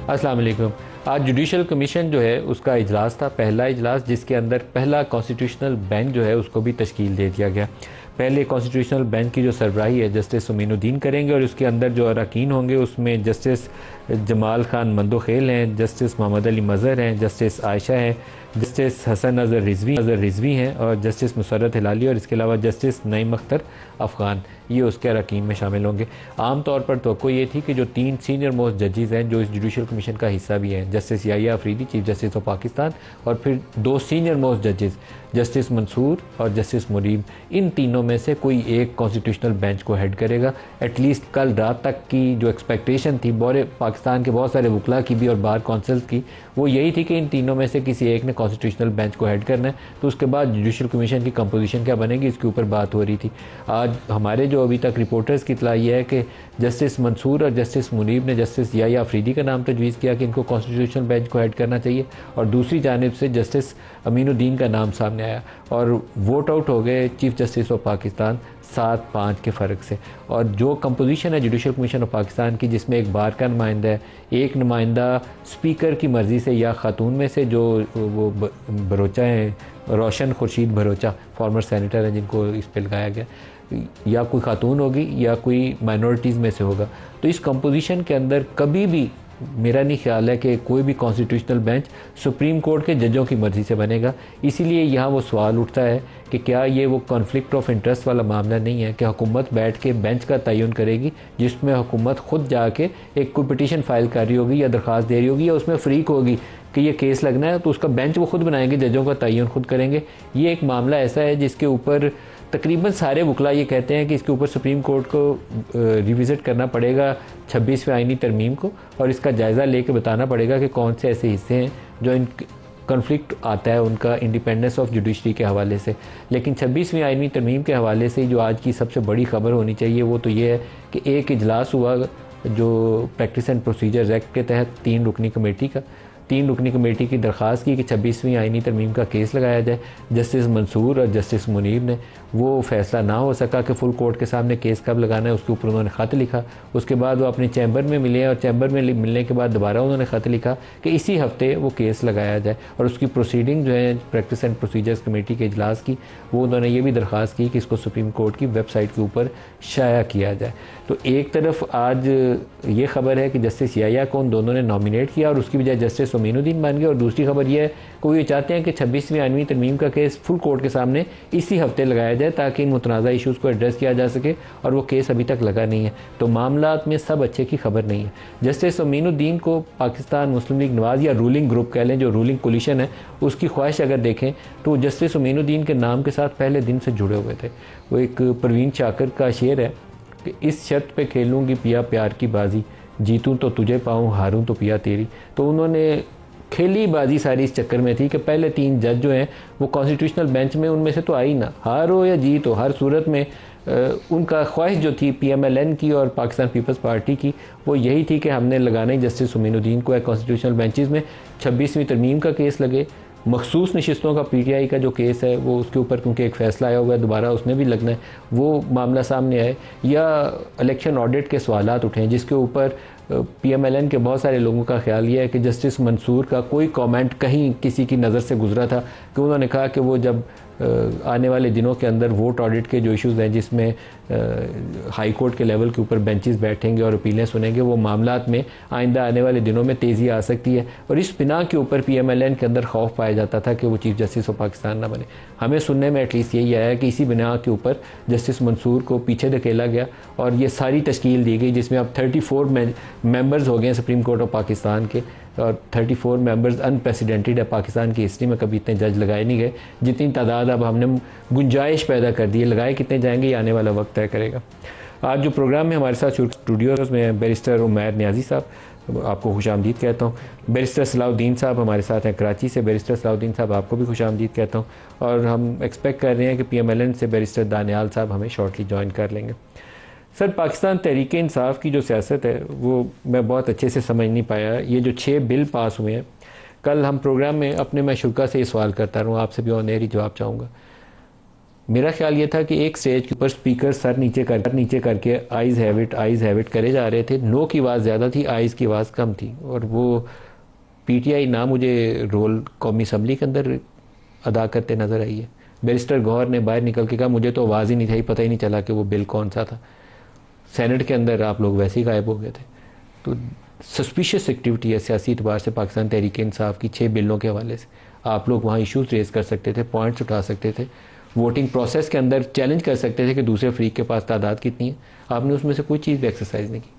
अस्सलाम वालेकुम। आज जुडिशल कमीशन जो है उसका इजलास था, पहला इजलास, जिसके अंदर पहला कॉन्स्टिट्यूशनल बेंच जो है उसको भी तश्कील दे दिया गया। पहले कॉन्स्टिट्यूशनल बेंच की जो सरबराही है जस्टिस उमीनुद्दीन करेंगे और उसके अंदर जो अरकान होंगे उसमें जस्टिस जमाल खान मंदोखेल हैं, जस्टिस मोहम्मद अली मज़हर हैं, जस्टिस आयशा हैं, जस्टिस हसन अज़हर रिजवी हैं और जस्टिस मुसर्रत हिलाली और इसके अलावा जस्टिस नईम अख्तर अफ़गान, ये उसके अरकान में शामिल होंगे। आम तौर पर तो ये थी कि जो 3 सीनियर मोस्ट जजेज़ हैं जो इस जुडिशल कमीशन का हिस्सा भी हैं, justice Yahya Afridi chief justice of Pakistan और फिर 2 सीनियर मोस्ट जजेज़ जस्टिस मंसूर और जस्टिस मुनीब, इन तीनों में से कोई एक कॉन्स्टिट्यूशनल बेंच को हेड करेगा। एटलीस्ट कल रात तक की जो एक्सपेक्टेशन थी पाकिस्तान के बहुत सारे वकला की भी और बार काउंसिल्स की, वो यही थी कि इन तीनों में से किसी एक ने कॉन्स्टिट्यूशनल बेंच को हेड करना है। तो उसके बाद जुडिशल कमीशन की कंपोजिशन क्या बनेगी, इसके ऊपर बात हो रही थी। आज हमारे जो अभी तक रिपोर्टर्स की इतला ये है कि जस्टिस मंसूर और जस्टिस मुनीब ने जस्टिस याहिया अफरीदी का नाम तजवीज़ किया कि इनको कॉन्स्टिट्यूशनल बेंच को हेड करना चाहिए और दूसरी जानिब से जस्टिस अमीनुद्दीन का नाम सामने आया और वोट आउट हो गए चीफ जस्टिस ऑफ पाकिस्तान 7-5 के फ़र्क से। और जो कंपोजिशन है जुडिशल कमीशन ऑफ पाकिस्तान की, जिसमें एक बार का नुमाइंदा है, एक नुमाइंदा स्पीकर की मर्ज़ी से या ख़ातून में से जो वो भरोचा हैं, रोशन खुर्शीद भरोचा फॉर्मर सेनेटर हैं जिनको इस पर लगाया गया, या कोई खातून होगी या कोई माइनॉरिटीज़ में से होगा। तो इस कंपोजिशन के अंदर कभी भी मेरा नहीं ख्याल है कि कोई भी कॉन्स्टिट्यूशनल बेंच सुप्रीम कोर्ट के जजों की मर्ज़ी से बनेगा। इसीलिए यहाँ वो सवाल उठता है कि क्या ये वो कॉन्फ्लिक्ट ऑफ इंटरेस्ट वाला मामला नहीं है कि हुकूमत बैठ के बेंच का तयन करेगी जिसमें हुकूमत ख़ुद जाके एक कोई पिटीशन फाइल कर रही होगी या दरख्वास्त दे रही होगी या उसमें फ़रीक होगी कि ये केस लगना है, तो उसका बेंच वो खुद बनाएंगे, जजों का तयन खुद करेंगे। ये एक मामला ऐसा है जिसके ऊपर तकरीबन सारे वकला ये कहते हैं कि इसके ऊपर सुप्रीम कोर्ट को रिविज़िट करना पड़ेगा 26वें आईनी तरमीम को और इसका जायज़ा लेके बताना पड़ेगा कि कौन से ऐसे हिस्से हैं जो इन कॉन्फ्लिक्ट आता है उनका इंडिपेंडेंस ऑफ जुडिशरी के हवाले से। लेकिन 26वीं आईनी तरमीम के हवाले से जो आज की सबसे बड़ी खबर होनी चाहिए वो तो ये है कि एक इजलास हुआ जो प्रैक्टिस एंड प्रोसीजर्स एक्ट के तहत 3 रुकनी कमेटी की दरख्वास्त की कि 26वीं आईनी तरमीम का केस लगाया जाए। जस्टिस मंसूर और जस्टिस मुनीब ने वो फ़ैसला ना हो सका कि फुल कोर्ट के सामने केस कब लगाना है, उसके ऊपर उन्होंने ख़त लिखा। उसके बाद वो अपने चैम्बर में मिले और चैम्बर में मिलने के बाद दोबारा उन्होंने ख़त लिखा कि इसी हफ्ते वो केस लगाया जाए और उसकी प्रोसीडिंग जो है प्रैक्टिस एंड प्रोसीजर्स कमेटी के इजलास की, वो उन्होंने ये भी दरख्वास्त की कि इसको सुप्रीम कोर्ट की वेबसाइट के ऊपर शाया किया जाए। तो एक तरफ आज ये ख़बर है कि जस्टिस याहिया को उन दोनों ने नॉमिनेट किया और उसकी बजाय जस्टिस उमीनुद्दीन बन गए, और दूसरी खबर यह है कि वो ये चाहते हैं कि 26वीं आईनी तरमीम का केस फुल कोर्ट के सामने इसी हफ्ते लगाया जाए ताकि इन मुतनाज़ा इशूज़ को एड्रेस किया जा सके, और वो केस अभी तक लगा नहीं है। तो मामलात में सब अच्छे की खबर नहीं है। जस्टिस उमीनुद्दीन को पाकिस्तान मुस्लिम लीग नवाज़ या रूलिंग ग्रुप कह लें, जो रूलिंग कोलिशन है, उसकी ख्वाहिश अगर देखें तो जस्टिस उमीनुद्दीन के नाम के साथ पहले दिन से जुड़े हुए थे। वो एक परवीन चाकर का शेर है कि इस शर्त पे खेलूँगी पिया प्यार की बाजी, जीतूँ तो तुझे पाऊँ, हारूँ तो पिया तेरी। तो उन्होंने खेली बाजी सारी इस चक्कर में थी कि पहले 3 जज जो हैं वो कॉन्स्टिट्यूशनल बेंच में उनमें से तो आई ना, हारो या जीत हो, हर सूरत में उनका ख्वाहिश जो थी PMLN की और पाकिस्तान पीपल्स पार्टी की, वो यही थी कि हमने लगाना ही जस्टिस उमीनुद्दीन को है कॉन्स्टिट्यूशनल बेंचेस में। 26वीं तरमीम का केस लगे, मखसूस नशिस्तों का PTI का जो केस है वो उसके ऊपर क्योंकि एक फ़ैसला आया हुआ है दोबारा उसमें भी लगना है, वो मामला सामने आए, या इलेक्शन ऑडिट के सवालात उठें जिसके ऊपर PMLN के बहुत सारे लोगों का ख्याल ये है कि जस्टिस मंसूर का कोई कमेंट कहीं किसी की नज़र से गुजरा था कि उन्होंने कहा कि वो जब आने वाले दिनों के अंदर वोट ऑडिट के जो इश्यूज़ हैं जिसमें हाई कोर्ट के लेवल के ऊपर बेंचेस बैठेंगे और अपीलें सुनेंगे, वो मामलात में आइंदा आने वाले दिनों में तेज़ी आ सकती है। और इस बिना के ऊपर PMLN के अंदर खौफ पाया जाता था कि वो चीफ जस्टिस ऑफ पाकिस्तान ना बने। हमें सुनने में एटलीस्ट यही आया है कि इसी बिना के ऊपर जस्टिस मंसूर को पीछे धकेला गया और ये सारी तश्कील दी गई जिसमें अब 34 मेंबर्स हो गए हैं सुप्रीम कोर्ट ऑफ पाकिस्तान के, और 34 मेंबर्स अनप्रेसिडेंटेड है। पाकिस्तान की हिस्ट्री में कभी इतने जज लगाए नहीं गए जितनी तादाद अब हमने गुंजाइश पैदा कर दी है। लगाए कितने जाएंगे ये आने वाला वक्त तय करेगा। आज जो प्रोग्राम में हमारे साथ स्टूडियोज़ में बैरिस्टर उमैर न्याजी साहब, आपको खुशामदीद कहता हूँ। बैरिस्टर सलाउद्दीन साहब हमारे साथ हैं कराची से। बैरिस्टर सलाउद्दीन साहब आपको भी खुशामदीद कहता हूँ, और हम एक्सपेक्ट कर रहे हैं कि PMLN से बैरिस्टर दानियाल साहब हमें शॉर्टली ज्वाइन कर लेंगे। सर, पाकिस्तान तहरीक इंसाफ की जो सियासत है वो मैं बहुत अच्छे से समझ नहीं पाया। ये जो 6 बिल पास हुए हैं, कल हम प्रोग्राम में अपने मैं शुरा से ये सवाल करता रहूँ, आपसे भी ऑन एयर ही जवाब चाहूँगा। मेरा ख्याल ये था कि एक स्टेज के ऊपर स्पीकर सर नीचे करके आइज़ हैव इट करे जा रहे थे। नो की आवाज़ ज़्यादा थी, आइज़ की आवाज़ कम थी। और वो पीटीआई ना मुझे रोल कौमी असम्बली के अंदर अदा करते नज़र आई है। बैरिस्टर गौहर ने बाहर निकल के कहा मुझे तो आवाज़ ही नहीं थी, पता ही नहीं चला कि वो बिल कौन सा था। सेनेट के अंदर आप लोग वैसे ही गायब हो गए थे। तो सस्पिशियस एक्टिविटी है सियासी एतबार से पाकिस्तान तहरीक इंसाफ की 6 बिलों के हवाले से। आप लोग वहाँ इशूज़ रेज कर सकते थे, पॉइंट्स उठा सकते थे, वोटिंग प्रोसेस के अंदर चैलेंज कर सकते थे कि दूसरे फ्रीक के पास तादाद कितनी है। आपने उसमें से कोई चीज़ भी एक्सरसाइज नहीं की।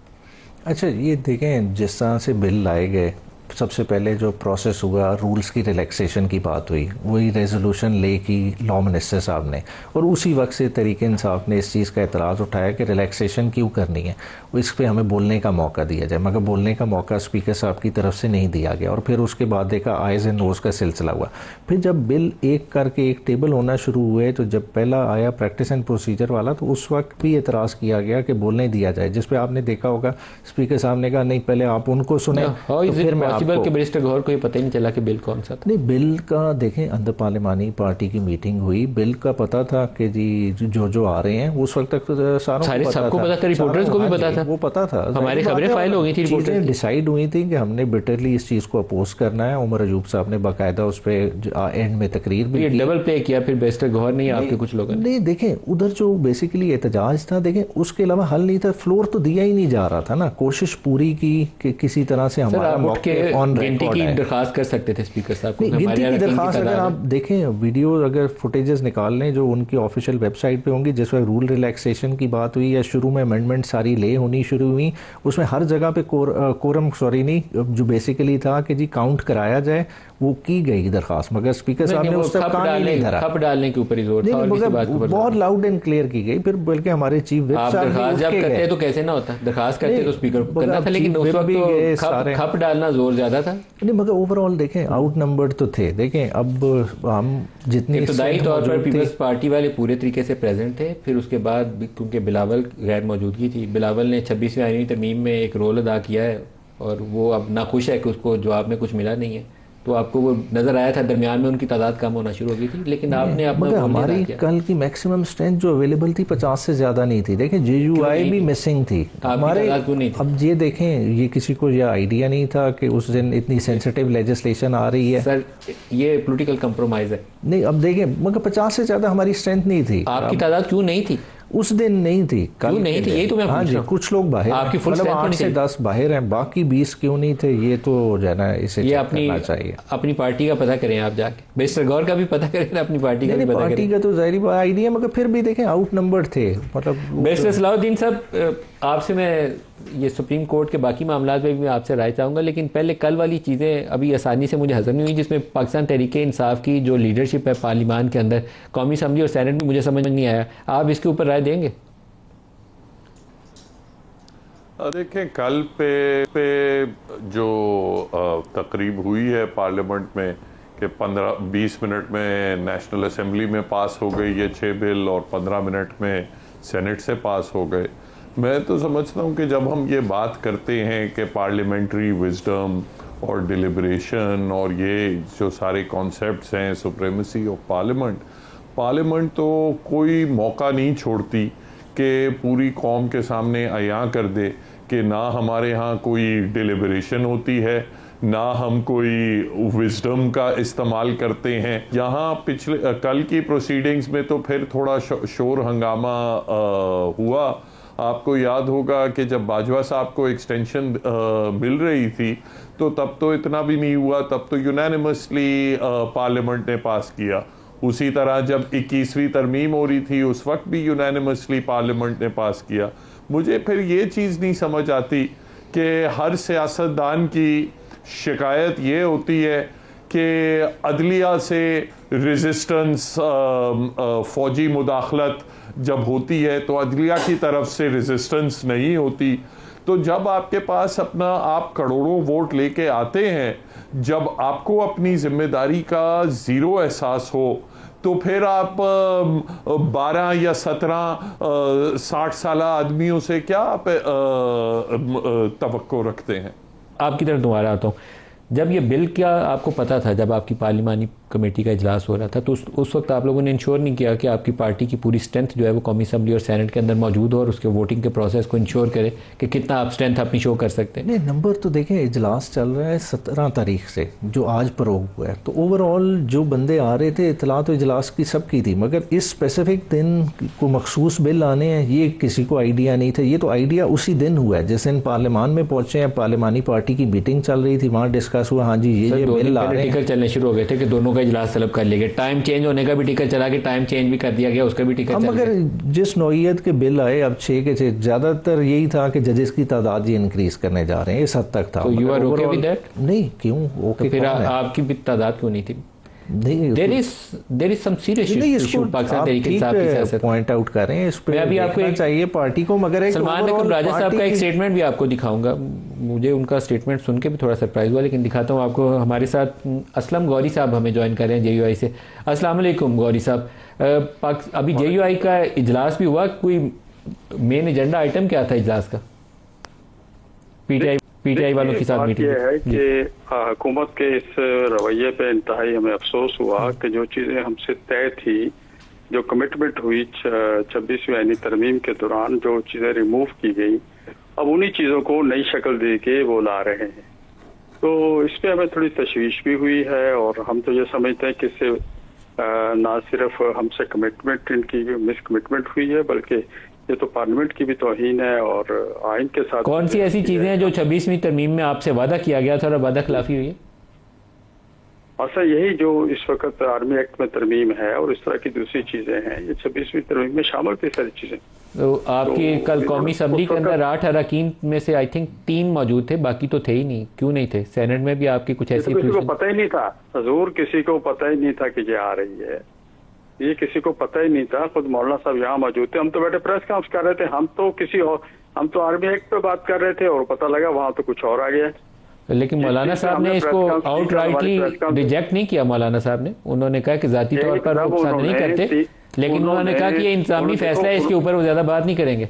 अच्छा, ये देखें, जिस तरह से बिल लाए गए, सबसे पहले जो प्रोसेस हुआ, रूल्स की रिलैक्सेशन की बात हुई, वही रेजोल्यूशन ले की लॉ मिनिस्टर साहब ने, और उसी वक्त से तहरीक इंसाफ ने इस चीज़ का एतराज़ उठाया कि रिलैक्सेशन क्यों करनी है, इस पर हमें बोलने का मौका दिया जाए। मगर बोलने का मौका स्पीकर साहब की तरफ से नहीं दिया गया, और फिर उसके बाद देखा आइज़ एंड नोज़ का सिलसिला हुआ। फिर जब बिल एक करके एक टेबल होना शुरू हुए, तो जब पहला आया प्रैक्टिस एंड प्रोसीजर वाला, तो उस वक्त भी एतराज़ किया गया कि बोलने दिया जाए, जिस पर आपने देखा होगा स्पीकर साहब ने कहा नहीं, पहले आप उनको सुने, तो फिर मैं आपको। बैरिस्टर गौहर को ये पता ही नहीं चला कि बिल कौन सा था। नहीं, बिल का देखें, अंदर पार्लिमानी पार्टी की मीटिंग हुई, बिल का पता था कि जी जो आ रहे हैं, उस वक्त तक तो सबको पता था, रिपोर्टर्स को भी पता था, वो पता था, हमारी खबरें फाइल हो गई थी, चीजें डिसाइड हुई थी कि हमने बिटरली इस चीज को अपोज करना है। उमर अयूब साहब ने बाकायदा उस पर एंड में तकरीर भी की। डबल प्ले किया फिर बैरिस्टर गौहर ने, आपके कुछ लोगों ने। नहीं, देखें, उधर जो बेसिकली एहतजाज था, देखें, उसके अलावा हल नहीं था, फ्लोर तो दिया ही नहीं जा रहा था ना। कोशिश पूरी की कि किसी तरह से हमारा मौके ऑन रिकॉर्ड है। दरखास्त कर सकते थे स्पीकर साहब को। गिनती की दरखास्त अगर आप देखें, वीडियो अगर फुटेजेस निकाल लें जो उनकी ऑफिशियल वेबसाइट पे होंगी, जिस वक्त रूल रिलैक्सेशन की बात हुई या शुरू में अमेंडमेंट सारी ले होनी शुरू हुई, उसमें हर जगह पे कोरम जो बेसिकली था कि जी काउंट कराया जाए, वो की गई दरखास्त, मगर स्पीकर साहब ने उस तक कान नहीं धरा। खप डालने के ऊपर ही जोर था, और किसी बात के ऊपर बहुत लाउड एंड क्लियर की गई। फिर बल्कि हमारे चीफ व्हिप साहब दरखास्त जब करते तो कैसे ना होता, दरखास्त करते तो स्पीकर को करना था, लेकिन उस वक्त तो खप डालना जोर ज्यादा था। नहीं, मगर ओवरऑल देखें, आउट नंबर तो थे। देखें, अब हम जितनी इब्तदाई तौर पर पीपल्स पार्टी वाले पूरे तरीके से प्रेजेंट थे। फिर उसके बाद क्योंकि बिलावल गैर मौजूदगी थी, बिलावल ने 26वीं आईनी तरमीम में एक रोल अदा किया है, और वो अब नाखुश है कि उसको जवाब में कुछ मिला नहीं है। तो आपको वो नजर आया था दरमियान में उनकी तादाद कम होना शुरू हो गई थी, लेकिन आपने अपना हमारी कल की मैक्सिमम स्ट्रेंथ जो अवेलेबल थी 50 से ज्यादा नहीं थी। देखें, JUI भी मिसिंग थी हमारे। अब ये देखें, ये किसी को ये आइडिया नहीं था कि उस दिन इतनी सेंसिटिव लेजिस्लेशन आ रही है। सर, ये पॉलिटिकल कंप्रोमाइज है। नहीं, अब देखें, मगर 50 से ज्यादा हमारी स्ट्रेंथ नहीं थी। आपकी तादाद क्यों नहीं थी उस दिन? नहीं थी, कल नहीं थी, यही तो मैं पूछ रहा हूं। कुछ लोग बाहर, आपकी फुल मतलब 8 से 10 बाहर हैं, बाकी 20 क्यों नहीं थे, ये तो जो है ना, इसे ये अपनी पार्टी का पता करें आप जाके, बैरिस्टर गौहर का भी पता करें, अपनी पार्टी का भी पता करें। पार्टी का तो जाहिर आइडिया, मगर फिर भी देखें आउट नंबर थे। मतलब बैरिस्टर सलाहुद्दीन साहब, आपसे मैं ये सुप्रीम कोर्ट के बाकी मामला में भी मैं आपसे राय चाहूँगा, लेकिन पहले कल वाली चीज़ें अभी आसानी से मुझे हजम नहीं हुई, जिसमें पाकिस्तान तहरीक इंसाफ की जो लीडरशिप है पार्लियामान के अंदर, कौमी असम्बली और सेनेट में, मुझे समझ नहीं आया। आप इसके ऊपर राय देंगे? देखें, कल पे जो तकरीब हुई है पार्लियामेंट में कि 15-20 मिनट में नेशनल असेंबली में पास हो गई ये 6 बिल और 15 मिनट में सेनेट से पास हो गए। मैं तो समझता हूँ कि जब हम ये बात करते हैं कि पार्लियामेंट्री विजडम और डिलिब्रेशन और ये जो सारे कॉन्सेप्ट्स हैं, सुप्रीमेसी ऑफ पार्लियामेंट तो कोई मौका नहीं छोड़ती कि पूरी कौम के सामने अयां कर दे कि ना हमारे यहाँ कोई डिलिब्रेशन होती है, ना हम कोई विजडम का इस्तेमाल करते हैं। यहाँ पिछले कल की प्रोसीडिंग्स में तो फिर थोड़ा शोर हंगामा हुआ। आपको याद होगा कि जब बाजवा साहब को एक्सटेंशन मिल रही थी तो तब तो इतना भी नहीं हुआ, तब तो यूनानिमसली पार्लियामेंट ने पास किया। उसी तरह जब 21वीं तरमीम हो रही थी उस वक्त भी यूनानिमसली पार्लियामेंट ने पास किया। मुझे फिर ये चीज़ नहीं समझ आती कि हर सियासतदान की शिकायत ये होती है कि अदलिया से रेजिस्टेंस, फौजी मुदाखलत जब होती है तो अदलिया की तरफ से रेजिस्टेंस नहीं होती। तो जब आपके पास अपना आप करोड़ों वोट लेके आते हैं, जब आपको अपनी जिम्मेदारी का ज़ीरो एहसास हो, तो फिर आप 12 या 17 60 साल आदमियों से क्या आप तवक्को रखते हैं? आपकी तरफ दोबारा आता हूँ। जब ये बिल का आपको पता था, जब आपकी पार्लिमानी कमेटी का इजलास हो रहा था, तो उस वक्त आप लोगों ने इंश्योर नहीं किया कि आपकी पार्टी की पूरी स्ट्रेंथ जो है वो कौमी असम्बली और सेनेट के अंदर मौजूद हो और उसके वोटिंग के प्रोसेस को इंश्योर करे कि कितना आप स्ट्रेंथ अपनी शो कर सकते हैं? नहीं, नंबर तो देखें, इजलास चल रहा है 17 तारीख से, जो आज प्रोग हुआ है, तो ओवरऑल जो बंदे आ रहे थे, इतला तो इजलास की सबकी थी, मगर इस स्पेसिफिक दिन को मखसूस बिल आने हैं ये किसी को आइडिया नहीं था। ये तो आइडिया उसी दिन हुआ है जिस दिन पार्लियामान में पहुंचे हैं, पार्लिमानी पार्टी की मीटिंग चल रही थी, वहाँ डिस्कस हुआ, हाँ जी ये बिल आ रहे हैं। टिकट चलने शुरू हो गए थे कि दोनों का इजलास तलब कर लिया गया, टाइम चेंज होने का भी टिकट चला के टाइम चेंज भी कर दिया गया, उसका भी टिकट चला मगर जिस नौइयत के बिल आए अब 6 के 6, ज़्यादातर यही था कि जजेस की तादाद ही इंक्रीज करने जा रहे हैं, इस हद तक था। तो you are okay with that? नहीं, क्यों ओके? तो फिर आपकी भी तादाद क्यों नहीं थी? नहीं, there is some serious issue Pakistan Tehreek Insaf की सियासत पॉइंट आउट कर रहे हैं, इस पे मैं अभी आपको एक चाहिए पार्टी को, मगर एक सलमान अकरम राजा साहब का एक स्टेटमेंट भी आपको दिखाऊंगा। मुझे उनका स्टेटमेंट सुन के भी थोड़ा सरप्राइज हुआ, लेकिन दिखाता हूँ आपको। हमारे साथ असलम गौरी साहब हमें ज्वाइन कर रहे हैं JUI से। अस्सलाम वालेकुम गौरी साहब, अभी JUI का इजलास भी हुआ, कोई मेन एजेंडा आइटम क्या था इजलास का? पीटीआई वालों के साथ मीटिंग है कि हुकूमत के इस रवैये पे इंतहाई हमें अफसोस हुआ कि जो चीजें हमसे तय थी, जो कमिटमेंट हुई 26वीं आईनी तरमीम के दौरान, जो चीजें रिमूव की गई, अब उन्हीं चीजों को नई शक्ल दे के वो ला रहे हैं। तो इस पे हमें थोड़ी तशवीश भी हुई है, और हम तो ये समझते हैं कि इससे ना सिर्फ हमसे कमिटमेंट, इनकी मिस कमिटमेंट हुई है, बल्कि ये तो पार्लियामेंट की भी तौहीन है और आइन के साथ। कौन सी ऐसी चीजें हैं जो 26वीं तरमीम में आपसे वादा किया गया था और वादा खिलाफी हुई है? ऐसा यही जो इस वक्त आर्मी एक्ट में तरमीम है और इस तरह की दूसरी चीजें हैं, ये 26वीं तरमीम में शामिल थी सारी चीजें। तो आपकी कल कौमी असम्बली के अंदर 8 अरकान में से आई थिंक 3 मौजूद थे, बाकी तो थे ही नहीं। क्यों नहीं थे? सेनेट में भी आपकी कुछ ऐसी किसी को पता ही नहीं था, हजूर, किसी को पता ही नहीं था कि ये आ रही है, ये किसी को पता ही नहीं था। खुद मौलाना साहब यहाँ मौजूद थे, हम तो बैठे प्रेस कॉन्फ्रेंस कर रहे थे, हम तो आर्मी एक्ट पे बात कर रहे थे और पता लगा वहां तो कुछ और आ गया। लेकिन मौलाना साहब ने इसको आउटराइटली रिजेक्ट नहीं किया। मौलाना साहब ने, उन्होंने कहा कि जाती तौर पर वो पसंद नहीं करते, लेकिन उन्होंने कहा कि ये इंतजामी फैसला है, इसके ऊपर वो ज्यादा बात नहीं करेंगे।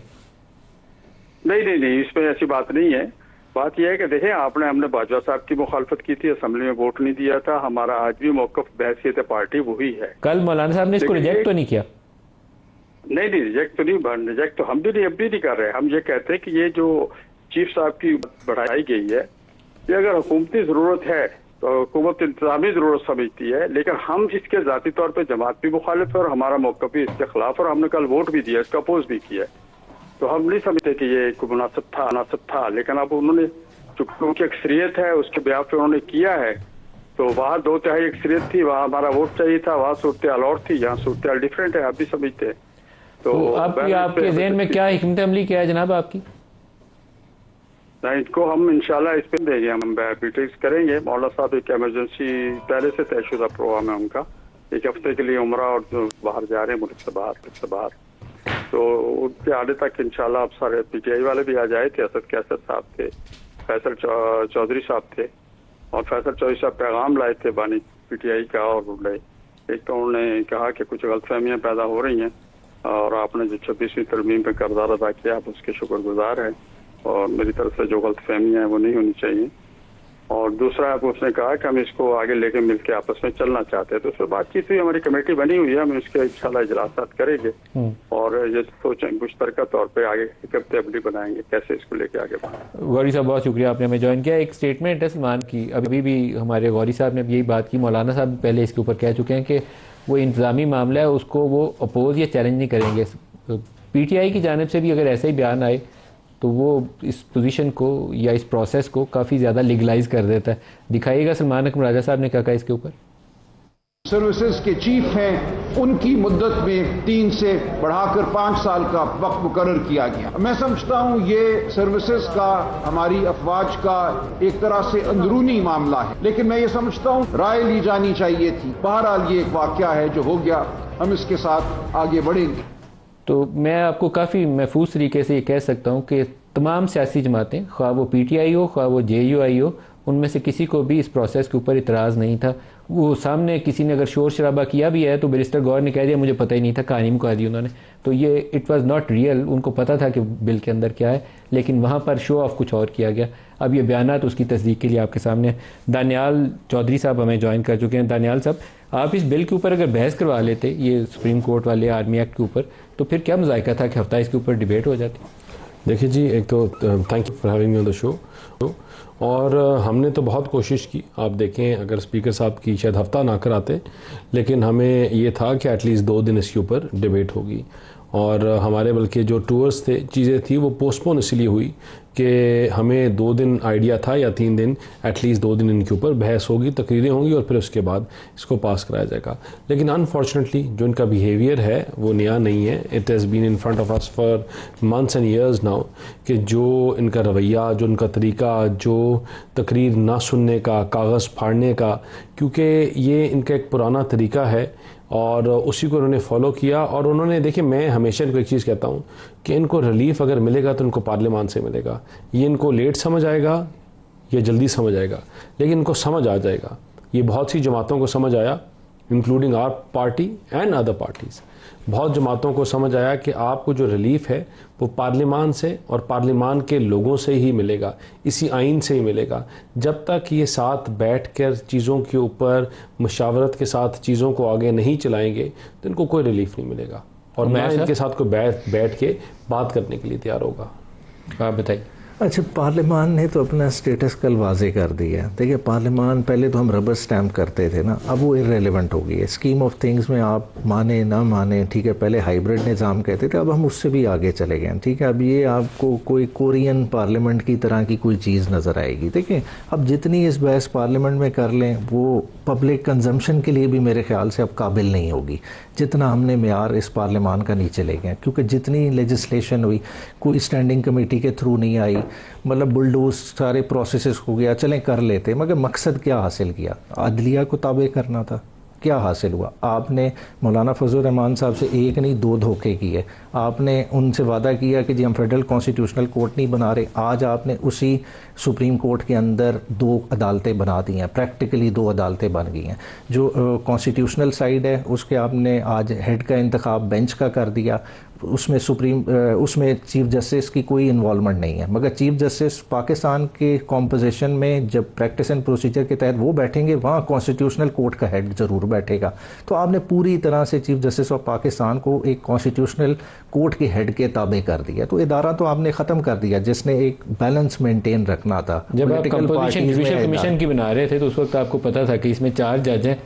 नहीं, इसमें ऐसी बात नहीं है। बात यह है कि देखें, हमने बाजवा साहब की मुखालफत की थी, असेंबली में वोट नहीं दिया था, हमारा आज भी मौकफ बहसियत पार्टी वही है। कल मौलाना साहब ने इसको रिजेक्ट तो नहीं किया? नहीं, रिजेक्ट तो नहीं, रिजेक्ट तो हम भी अब भी नहीं कर रहे। हम ये कहते हैं कि ये जो चीफ साहब की बढ़ाई गई है, ये अगर हुकूमती जरूरत है तो हुकूमत इंतजामी जरूरत समझती है, लेकिन हम इसके जाती तौर पर जमात भी मुखालिफ है और हमारा मौकफ भी इसके खिलाफ, और हमने कल वोट भी दिया, इसका अपोज भी किया। तो हम नहीं समझते कि ये मुनासिब था, लेकिन अब उन्होंने, चूंकि उनकी अक्सरियत है, उसके ब्याह पे उन्होंने किया है, तो वहाँ 2/3 अक्सरियत थी, वहाँ हमारा वोट चाहिए था, वहाँ सूरत और थी, यहाँ सूरत डिफरेंट है, आप भी समझते हैं। तो आपके ज़हन में क्या हिकमत अमली क्या है जनाब आपकी? इनको हम इंशाल्लाह इस पे देंगे, हम मीटिंग्स करेंगे। मौलाना साहब एक इमरजेंसी पहले से तयशुदा प्रोग्राम है उनका, 1 हफ्ते के लिए उम्रा और बाहर जा रहे हैं, मुल्क से बाहर, तो उनके आने तक इंशाल्लाह अब सारे PTI वाले भी आ जाए थे। असद कैसर साहब थे, फैसल चौधरी साहब थे, और फैसल चौधरी साहब पैगाम लाए थे बानी PTI का, और एक तो उन्होंने कहा कि कुछ गलतफहमियाँ पैदा हो रही हैं और आपने जो 26वीं तरमीम पे किरदार अदा किया, आप उसके शुक्रगुजार हैं, और मेरी तरफ से जो गलतफहमियाँ हैं वो नहीं होनी चाहिए। और दूसरा उसने कहा कि हम इसको आगे लेके मिलके आपस में चलना चाहते हैं, तो उस पर बातचीत हुई, हमारी कमेटी बनी हुई है, हम इसके इंशाल्लाह इजलासात करेंगे और ये सोचें मुश्तरका तौर पे आगे हिकमत अमली बनाएंगे कैसे इसको लेके आगे बढ़ाएं। गौरी साहब बहुत शुक्रिया, आपने हमें ज्वाइन किया। एक स्टेटमेंट है सलमान की, अभी भी हमारे गौरी साहब ने यही बात की, मौलाना साहब पहले इसके ऊपर कह चुके हैं कि वो इंतजामी मामला है, उसको वो अपोज या चैलेंज नहीं करेंगे। PTI की जानिब से भी अगर ऐसा ही बयान आए तो वो इस पोजीशन को या इस प्रोसेस को काफ़ी ज़्यादा लीगलाइज कर देता है। दिखाइएगा सलमान अकरम राजा साहब ने क्या कहा इसके ऊपर। सर्विसेज के चीफ हैं, उनकी मुद्दत में 3 से बढ़ाकर 5 साल का वक्त मुकर्रर किया गया। मैं समझता हूं ये सर्विसेज का, हमारी अफवाज का एक तरह से अंदरूनी मामला है, लेकिन मैं ये समझता हूं राय ली जानी चाहिए थी। बहरहाल ये एक वाकया है जो हो गया, हम इसके साथ आगे बढ़ेंगे। तो मैं आपको काफ़ी महफूज तरीके से ये कह सकता हूँ कि तमाम सियासी जमातें, ख्वाह वो PTI हो ख्वाह वो JUI हो, उनमें से किसी को भी इस प्रोसेस के ऊपर इतराज़ नहीं था। वो सामने किसी ने अगर शोर शराबा किया भी है तो बैरिस्टर गौर ने कह दिया मुझे पता ही नहीं था, कहानी मुका दी उन्होंने। तो ये इट वाज नॉट रियल, उनको पता था कि बिल के अंदर क्या है, लेकिन वहाँ पर शो ऑफ कुछ और किया गया। अब ये बयानात उसकी तस्दीक के लिए आपके सामने दानियाल चौधरी साहब हमें ज्वाइन कर चुके हैं। दानियाल साहब, आप इस बिल के ऊपर अगर बहस करवा लेते ये सुप्रीम कोर्ट वाले आर्मी एक्ट के ऊपर, तो फिर क्या मज़ायका था कि हफ्ता इसके ऊपर डिबेट हो जाती? देखिए जी, एक तो thank you for having me on the show. और हमने तो बहुत कोशिश की, आप देखें अगर स्पीकर साहब की शायद हफ्ता ना कराते, लेकिन हमें ये था कि एटलीस्ट 2 दिन इसके ऊपर डिबेट होगी। और हमारे बल्कि जो टूर्स थे, चीज़ें थी, वो पोस्टपोन इसलिए हुई कि हमें 2 दिन आइडिया था या 3 दिन, एटलीस्ट 2 दिन इनके ऊपर बहस होगी, तकरीरें होंगी और फिर उसके बाद इसको पास कराया जाएगा। लेकिन अनफॉर्चुनेटली जो इनका बिहेवियर है वो नया नहीं है। It has been in front of us for months and years now, कि जो इनका रवैया, जो इनका तरीका, जो तकरीर ना सुनने का, कागज़ फाड़ने का, क्योंकि ये इनका एक पुराना तरीका है और उसी को उन्होंने फॉलो किया। और उन्होंने, देखिए मैं हमेशा इनको एक चीज़ कहता हूँ कि इनको रिलीफ अगर मिलेगा तो इनको पार्लियामान से मिलेगा। ये इनको लेट समझ आएगा या जल्दी समझ आएगा, लेकिन इनको समझ आ जाएगा। ये बहुत सी जमातों को समझ आया, including our party and other parties. बहुत जमातों को समझ आया कि आपको जो रिलीफ है वो पार्लियामान से और पार्लियामान के लोगों से ही मिलेगा, इसी आइन से ही मिलेगा। जब तक ये साथ बैठकर चीज़ों के ऊपर मशावरत के साथ चीज़ों को आगे नहीं चलाएंगे तो इनको कोई रिलीफ नहीं मिलेगा, और मैं इनके साथ कोई बैठ के बात करने के लिए तैयार होगा। आप बताइए। अच्छा, पार्लियामान ने तो अपना स्टेटस कल वाजे कर दिया। देखिए, पार्लियामान पहले तो हम रबर स्टैम्प करते थे ना, अब वो इररेलेवेंट हो गई है स्कीम ऑफ थिंग्स में। आप माने ना माने, ठीक है, पहले हाइब्रिड निज़ाम कहते थे, अब हम उससे भी आगे चले गए। ठीक है, अब ये आपको कोई कोरियन पार्लियामेंट की तरह की कोई चीज़ नज़र आएगी। देखिए, अब जितनी इस बहस पार्लियामेंट में कर लें वो पब्लिक कंजम्पशन के लिए भी मेरे ख्याल से अब काबिल नहीं होगी, जितना हमने मेयार इस पार्लियामान का नीचे ले गए। क्योंकि जितनी लेजिस्लेशन हुई, कोई स्टैंडिंग कमेटी के थ्रू नहीं आई, मतलब बुलडोज सारे प्रोसेसेस हो गया, चलें कर लेते, मगर मकसद क्या हासिल किया? अदलिया को ताबे करना था। क्या हासिल हुआ? आपने मौलाना फजल रहमान साहब से 1 नहीं 2 धोखे किए। आपने उनसे वादा किया कि जी हम फेडरल कॉन्स्टिट्यूशनल कोर्ट नहीं बना रहे, आज आपने उसी सुप्रीम कोर्ट के अंदर 2 अदालतें बना दी हैं, प्रैक्टिकली 2 अदालतें बन गई हैं। जो कॉन्स्टिट्यूशनल साइड है उसके आपने आज हेड का इंतखाब बेंच का कर दिया, उसमें चीफ जस्टिस की कोई इन्वॉल्वमेंट नहीं है। मगर चीफ जस्टिस पाकिस्तान के कॉम्पोजिशन में जब प्रैक्टिस एंड प्रोसीजर के तहत वो बैठेंगे, वहाँ कॉन्स्टिट्यूशनल कोर्ट का हेड ज़रूर बैठेगा। तो आपने पूरी तरह से चीफ जस्टिस ऑफ पाकिस्तान को एक कॉन्स्टिट्यूशनल कोर्ट के हेड के ताबे कर दिया। तो इदारा तो आपने ख़त्म कर दिया जिसने एक बैलेंस मेंटेन रखना था। जब आप कंपोजिशन जुडिशल कमीशन की बना रहे थे तो उस वक्त आपको पता था कि इसमें 4 जज हैं,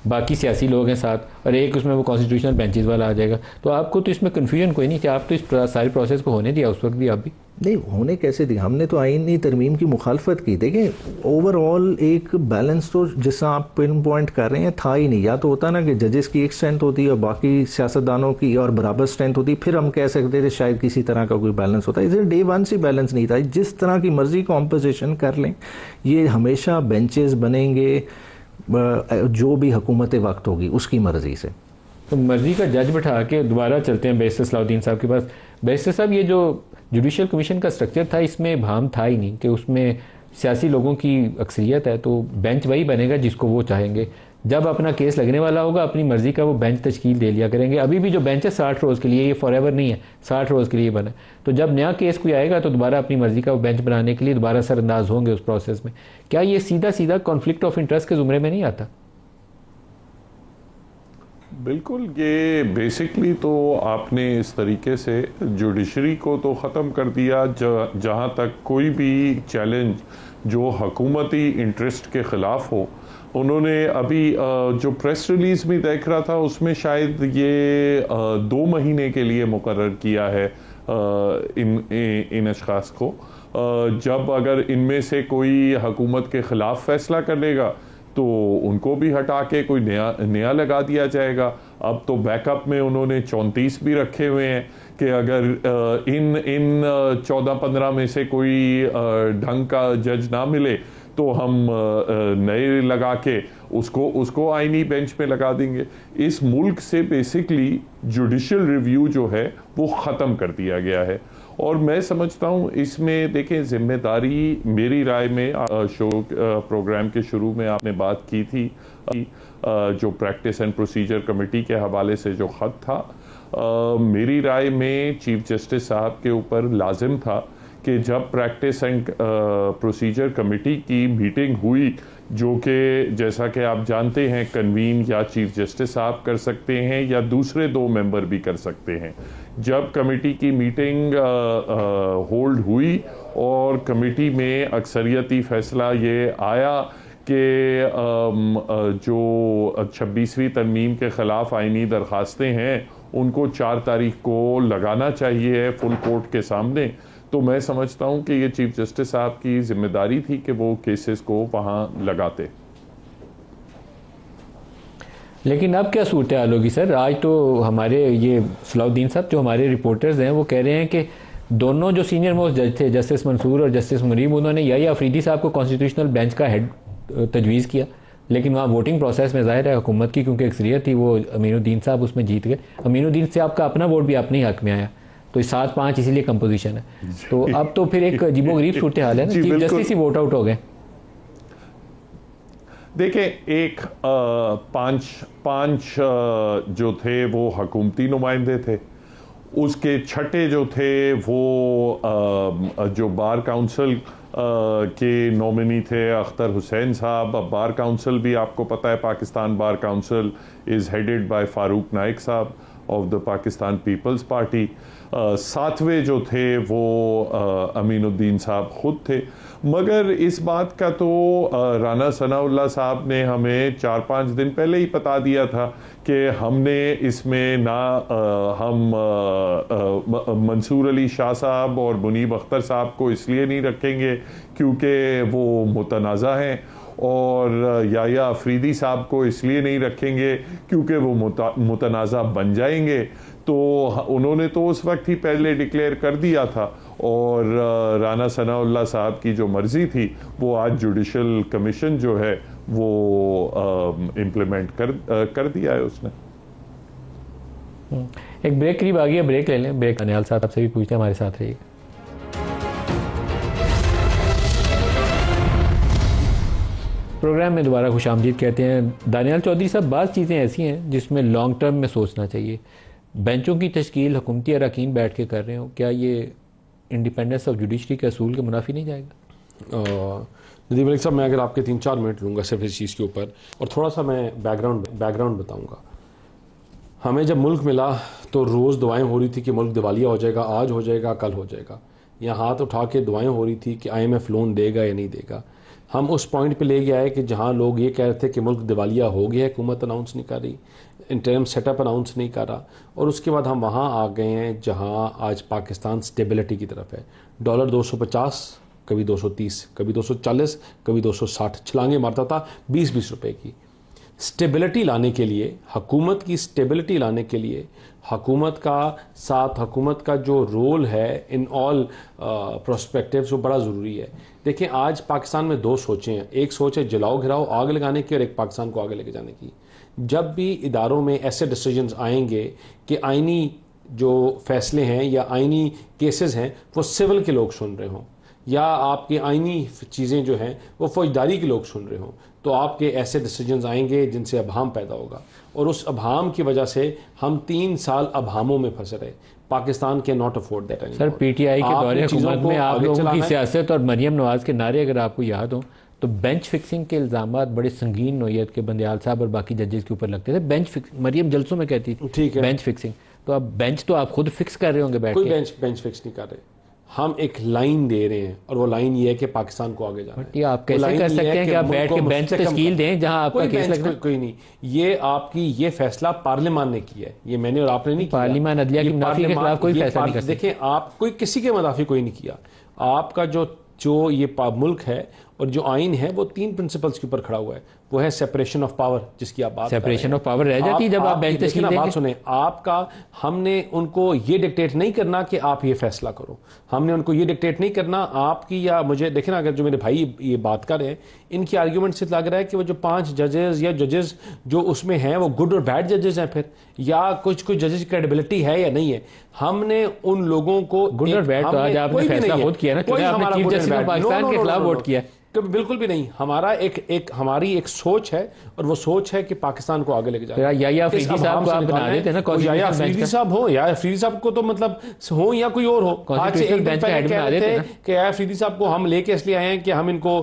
बाकी सियासी लोग हैं साथ, और एक उसमें वो कॉन्स्टिट्यूशनल बेंचेस वाला आ जाएगा। तो आपको तो इसमें कन्फ्यूजन कोई नहीं कि आप तो इस सारी प्रोसेस को होने दिया उस वक्त भी? आप भी नहीं होने कैसे दिया, हमने तो आईनी तरमीम की मुखालफत की। देखें, ओवरऑल एक बैलेंस तो जिससे आप पिन पॉइंट कर रहे हैं था ही नहीं। या तो होता ना कि जजेस की एक स्ट्रेंथ होती है और बाकी सियासतदानों की और बराबर स्ट्रेंथ होती, फिर हम कह सकते थे शायद किसी तरह का कोई बैलेंस होता है। इसे डे 1 से बैलेंस नहीं था। जिस तरह की मर्जी कॉम्पोजिशन कर लें, ये हमेशा बेंचेस बनेंगे, जो भी हुकूमत वक्त होगी उसकी मर्जी से। तो मर्जी का जज बैठा के दोबारा चलते हैं बैरिस्टर सलाउद्दीन साहब के पास। बैरिस्टर साहब, ये जो जुडिशल कमीशन का स्ट्रक्चर था इसमें भाम था ही नहीं कि उसमें सियासी लोगों की अक्सरियत है, तो बेंच वही बनेगा जिसको वो चाहेंगे। जब अपना केस लगने वाला होगा अपनी मर्जी का वो बेंच तश्कील दे लिया करेंगे। अभी भी जो बेंच है 60 रोज़ के लिए, ये फॉरएवर नहीं है, 60 रोज़ के लिए बना। तो जब नया केस कोई आएगा तो दोबारा अपनी मर्जी का वो बेंच बनाने के लिए दोबारा सरअंदाज होंगे उस प्रोसेस में। क्या ये सीधा सीधा कॉन्फ्लिक्ट ऑफ इंटरेस्ट के जुमरे में नहीं आता? बिल्कुल, ये बेसिकली तो आपने इस तरीके से जुडिशरी को तो ख़त्म कर दिया। जहाँ तक कोई भी चैलेंज जो हुकूमती इंटरेस्ट के ख़िलाफ़ हो, उन्होंने अभी जो प्रेस रिलीज़ में देख रहा था उसमें शायद ये 2 महीने के लिए मुकर्रर किया है इन अशख़ास को। जब अगर इनमें से कोई हुकूमत के ख़िलाफ़ फ़ैसला करेगा तो उनको भी हटा के कोई नया लगा दिया जाएगा। अब तो बैकअप में उन्होंने 34 भी रखे हुए हैं कि अगर इन 14-15 में से कोई ढंग का जज ना मिले तो हम नए लगा के उसको आईनी बेंच पे लगा देंगे। इस मुल्क से बेसिकली जुडिशल रिव्यू जो है वो ख़त्म कर दिया गया है। और मैं समझता हूँ इसमें देखें जिम्मेदारी, मेरी राय में शो प्रोग्राम के शुरू में आपने बात की थी जो प्रैक्टिस एंड प्रोसीजर कमेटी के हवाले से जो ख़त था, मेरी राय में चीफ जस्टिस साहब के ऊपर लाजिम था कि जब प्रैक्टिस एंड प्रोसीजर कमेटी की मीटिंग हुई, जो कि जैसा कि आप जानते हैं कन्वीन या चीफ जस्टिस साहब कर सकते हैं या दूसरे 2 मेंबर भी कर सकते हैं, जब कमेटी की मीटिंग होल्ड हुई और कमेटी में अक्सरियती फैसला ये आया कि जो 26वीं तरमीम के ख़िलाफ़ आइनी दरख्वास्तें हैं उनको 4 तारीख को लगाना चाहिए फुल कोर्ट के सामने, तो मैं समझता हूं कि ये चीफ जस्टिस साहब की जिम्मेदारी थी कि वो केसेस को वहां लगाते। लेकिन अब क्या सूरत हाल होगी सर? आज तो हमारे ये सलाउद्दीन साहब जो हमारे रिपोर्टर्स हैं वो कह रहे हैं कि दोनों जो सीनियर मोस्ट जज थे, जस्टिस मंसूर और जस्टिस मुनीब, उन्होंने याहिया अफरीदी साहब को कॉन्स्टिट्यूशनल बेंच का हेड तजवीज़ किया, लेकिन वहाँ वोटिंग प्रोसेस में ज़ाहिर है हुकूमत की क्योंकि अक्सरियत थी, वो अमीनुद्दीन साहब उसमें जीत गए। अमीनुद्दीन से आपका अपना वोट भी अपने ही हक में आया, तो 7-5 इसीलिए कंपोजिशन है। तो अब तो फिर एक अजीबोगरीब सूरत हाल है ना, चीफ जस्टिस ही वोट आउट हो गए। देखिए, एक पांच जो थे वो हुकूमती नुमाइंदे थे, उसके छठे जो थे वो जो बार काउंसिल के नॉमिनी थे अख्तर हुसैन साहब। अब बार काउंसिल भी आपको पता है Pakistan bar council is headed by Farooq Naik sahab of the Pakistan peoples party. 7वें जो थे वो अमीनुद्दीन साहब खुद थे, मगर इस बात का तो राना सनाउल्लाह साहब ने हमें 4-5 दिन पहले ही बता दिया था कि हमने इसमें ना हम मंसूर अली शाह साहब और मुनीब अख्तर साहब को इसलिए नहीं रखेंगे क्योंकि वो मुतनाज़ा हैं, और याहिया अफरीदी साहब को इसलिए नहीं रखेंगे क्योंकि वो मुतनाज़ा बन जाएंगे। तो उन्होंने तो उस वक्त ही पहले डिक्लेयर कर दिया था, और राना सनाउल्लाह साहब की जो मर्जी थी वो आज जुडिशल कमीशन जो है वो इम्प्लीमेंट कर दिया है उसने। एक ब्रेक करीब आ गया, ब्रेक ले लें। ब्रेक दानियाल साहब आपसे भी पूछते हैं, हमारे साथ रहिएगा। प्रोग्राम में दोबारा खुशामदीद कहते हैं। दानियाल चौधरी साहब, बाज़ चीज़ें ऐसी हैं जिसमें लॉन्ग टर्म में सोचना चाहिए। बेंचों की तश्कील हुकूमती अरकान बैठ के कर रहे हो, क्या ये इंडिपेंडेंस ऑफ जुडिशरी के असूल के मुनाफी नहीं जाएगा? नदीम मलिक साहब, मैं अगर आपके 3-4 मिनट लूँगा सिर्फ इस चीज़ के ऊपर, और थोड़ा सा मैं बैकग्राउंड बताऊँगा। हमें जब मुल्क मिला तो रोज़ दुआएं हो रही थी कि मुल्क दिवालिया हो जाएगा, आज हो जाएगा, कल हो जाएगा। यहाँ हाथ उठा के दुआएं हो रही थी कि IMF लोन देगा या नहीं देगा। हम उस पॉइंट पे ले गए आए कि जहाँ लोग ये कह रहे थे कि मुल्क दिवालिया हो गया है, हुकूमत अनाउंस नहीं कर रही, इंटरम सेटअप अनाउंस नहीं कर रहा, और उसके बाद हम वहाँ आ गए हैं जहाँ आज पाकिस्तान स्टेबिलिटी की तरफ है। डॉलर 250, कभी 230, कभी 240, कभी 260 छलांगे मारता था 20-20 रुपए की। स्टेबिलिटी लाने के लिए, हुकूमत की स्टेबिलिटी लाने के लिए हुकूमत का जो रोल है इन ऑल प्रोस्पेक्टिव्स वो बड़ा ज़रूरी है। देखिए, आज पाकिस्तान में 2 सोचें हैं। एक सोच है जलाओ घिराओ आग लगाने की, और एक पाकिस्तान को आगे लेके जाने की। जब भी इदारों में ऐसे डिसीजंस आएंगे कि आईनी जो फैसले हैं या आईनी केसेस हैं वो सिविल के लोग सुन रहे हों, या आपके आईनी चीज़ें जो हैं वो फौजदारी के लोग सुन रहे हों, तो आपके ऐसे डिसीजंस आएंगे जिनसे अभाम पैदा होगा, और उस अभाम की वजह से हम 3 साल अभामों में फंसे रहे। पाकिस्तान के not afford that. Sir, PTI के दौरे हुकूमत में आप लोगों की सियासत और मरियम नवाज के नारे अगर आपको याद हो तो बेंच फिक्सिंग के इल्जामात बड़े संगीन नौयत के बंदियाल साहब और बाकी जजेस के ऊपर लगते थे। बेंच फिक्सिंग मरियम जलसों में कहती थी, ठीक है बेंच फिक्सिंग। तो अब बेंच तो आप खुद फिक्स कर रहे होंगे बैठ के। कोई बेंच फिक्स नहीं कर रहे, हम एक लाइन दे रहे हैं, और वो लाइन ये है कि पाकिस्तान को आगे जाना है। आप कैसे कर सकते हैं कि आप बैठ के बेंच तश्कील दें जहां आपका केस लगना? कोई नहीं, ये फैसला पार्लियामान ने किया है, ये मैंने और आपने नहीं किया। पार्लियामान अदलिया की मुनाफी के खिलाफ कोई फैसला नहीं कर सकता। देखिए, आप कोई किसी के मुनाफी कोई नहीं किया। आपका जो ये मुल्क है और जो आइन है वो 3 प्रिंसिपल्स के ऊपर खड़ा हुआ है। वो है सेपरेशन ऑफ पावर, जिसकी आप बात सेपरेशन ऑफ पावर रह जाती है जब आप बेंच तश्कील देंगे। बात सुने, आपका हमने उनको ये डिक्टेट नहीं करना कि आप ये फैसला करो, हमने उनको ये डिक्टेट नहीं करना आपकी या मुझे। देखें ना, अगर जो मेरे भाई ये बात कर रहे हैं, इनकी आर्ग्यूमेंट से लग रहा है कि वो जो 5 जजेस या जजेस जो उसमें हैं वो गुड और बैड जजेस हैं फिर, या कुछ जजेस की क्रेडिबिलिटी है या नहीं है। हमने उन लोगों को गुड और बैड तो आज आपने फैसला खुद किया ना, क्योंकि आपने चीफ जस्टिस ऑफ पाकिस्तान के खिलाफ वोट किया। कभी बिल्कुल भी नहीं। हमारी एक सोच है, और वो सोच है कि पाकिस्तान को आगे लेके जाना। या अफरीदी साहब को आप बना देते ना, या अफरीदी साहब हो, या अफरीदी साहब को तो मतलब हो या कोई और हो। आज से एक दिन पहले कह रहे थे कि अफरीदी साहब को हम लेके इसलिए आए हैं कि हम इनको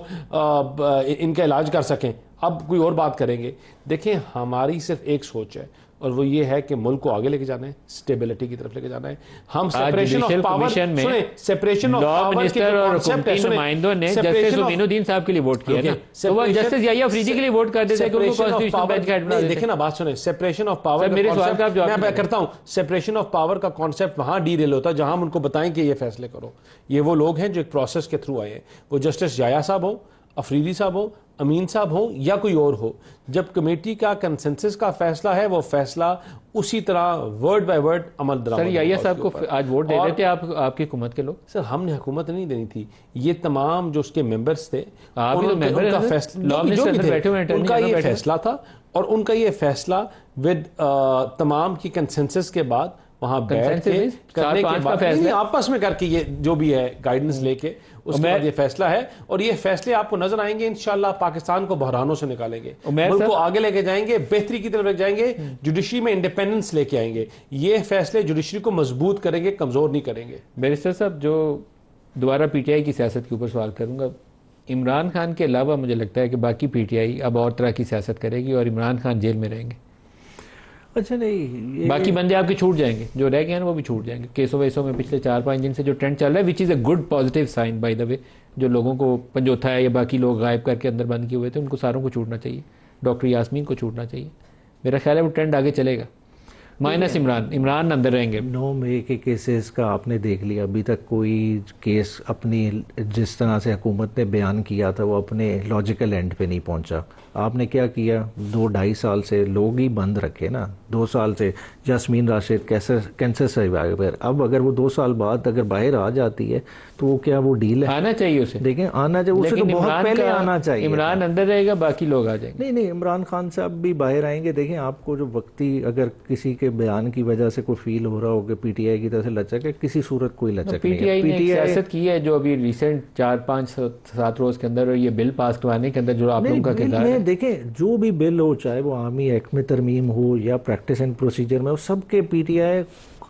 इनका इलाज कर सकें, अब कोई और बात करेंगे। देखें, हमारी सिर्फ एक सोच है, और वो ये है कि मुल्क को आगे लेके जाना है, स्टेबिलिटी की तरफ लेके जाना है। हम सेपरेशन ऑफ पावर, सुने, सेपरेशन ऑफ पावर मिनिस्टर और नुमाइंदों ने जस्टिस सुमीनुद्दीन साहब के लिए वोट किया ना, तो वो जस्टिस याहिया अफरीदी के लिए वोट कर देते कि उनको कॉन्स्टिट्यूशनल बेंच का हेड बना देते। देखिए ना, बात सुने, सेपरेशन ऑफ पावर, मेरे सवाल का जवाब मैं करता हूं। सेपरेशन ऑफ पावर का कॉन्सेप्ट वहां डीरेल होता है जहां हम उनको बताएं कि ये फैसले करो। ये वो लोग हैं जो एक प्रोसेस के थ्रू आए हैं, वो जस्टिस याहिया साहब हो, अफरीदी साहब हो, अमीन साहब हो या कोई और हो। जब कमेटी का कंसेंसस का फैसला है, वो फैसला उसी तरह वर्ड बाय वर्ड अमल दरामद। सर, याहिया साहब को आज वोट दे देते आपकी हुकूमत के लोग? सर, हमने हुकूमत नहीं देनी थी, ये तमाम जो उसके मेंबर्स थे, उनका ये फैसला था, और उनका ये फैसला विद तमाम की कंसेंसस के बाद वहां बैठ के करने के बाद आपस में करके ये जो भी है गाइडेंस लेके उसके बाद ये फैसला है। और ये फैसले आपको नजर आएंगे इंशाल्लाह, पाकिस्तान को बहरानों से निकालेंगे, मुल्क को आगे लेके जाएंगे, बेहतरी की तरफ लेके जाएंगे, जुडिशरी में इंडिपेंडेंस लेके आएंगे। ये फैसले जुडिशरी को मजबूत करेंगे, कमजोर नहीं करेंगे। बैरिस्टर साहब, जो दोबारा पीटीआई की सियासत के ऊपर सवाल करूंगा, इमरान खान के अलावा मुझे लगता है कि बाकी पीटीआई अब और तरह की सियासत करेगी और इमरान खान जेल में रहेंगे। अच्छा, नहीं, बाकी बंदे आपके छूट जाएंगे, जो रह गए हैं वो भी छूट जाएंगे केसों वेसों में। पिछले 4-5 दिन से जो ट्रेंड चल रहा है, which is a good positive sign by the way, जो लोगों को पंजोथा है या बाकी लोग गायब करके अंदर बंद किए हुए थे, उनको सारों को छूटना चाहिए, डॉक्टर यास्मीन को छूटना चाहिए। मेरा ख्याल है वो ट्रेंड आगे चलेगा, माइनस इमरान अंदर रहेंगे। 9 मई के केसेस का आपने देख लिया, अभी तक कोई केस अपनी जिस तरह से हुकूमत ने बयान किया था वो अपने लॉजिकल एंड पे नहीं पहुंचा। आपने क्या किया, 2-2.5 साल से लोग ही बंद रखे ना, 2 साल से। यास्मीन राशिद कैंसर सर्वाइवर, अब अगर वो 2 साल बाद अगर बाहर आ जाती है तो वो क्या वो डील है? आना चाहिए उसे, देखें आना चाहिए उसे, तो बहुत पहले आना चाहिए। इमरान अंदर रहेगा, बाकी लोग आ जाएंगे। नहीं, इमरान खान साहब भी बाहर आएंगे। देखें, आपको जो वक्ती अगर किसी के बयान की वजह से कोई फील हो रहा हो कि पीटीआई की तरफ से लचक है, किसी सूरत कोई लचक नहीं है। पीटीआई ने सियासत की है जो अभी रिसेंट 4-5-7 रोज के अंदर, और ये बिल पास करवाने के अंदर जो आप लोगों का किरदार है। देखें, जो भी बिल हो, चाहे वो आर्मी एक्ट में तरमीम हो या प्रैक्टिस एंड प्रोसीजर में हो, सबके पीटीआई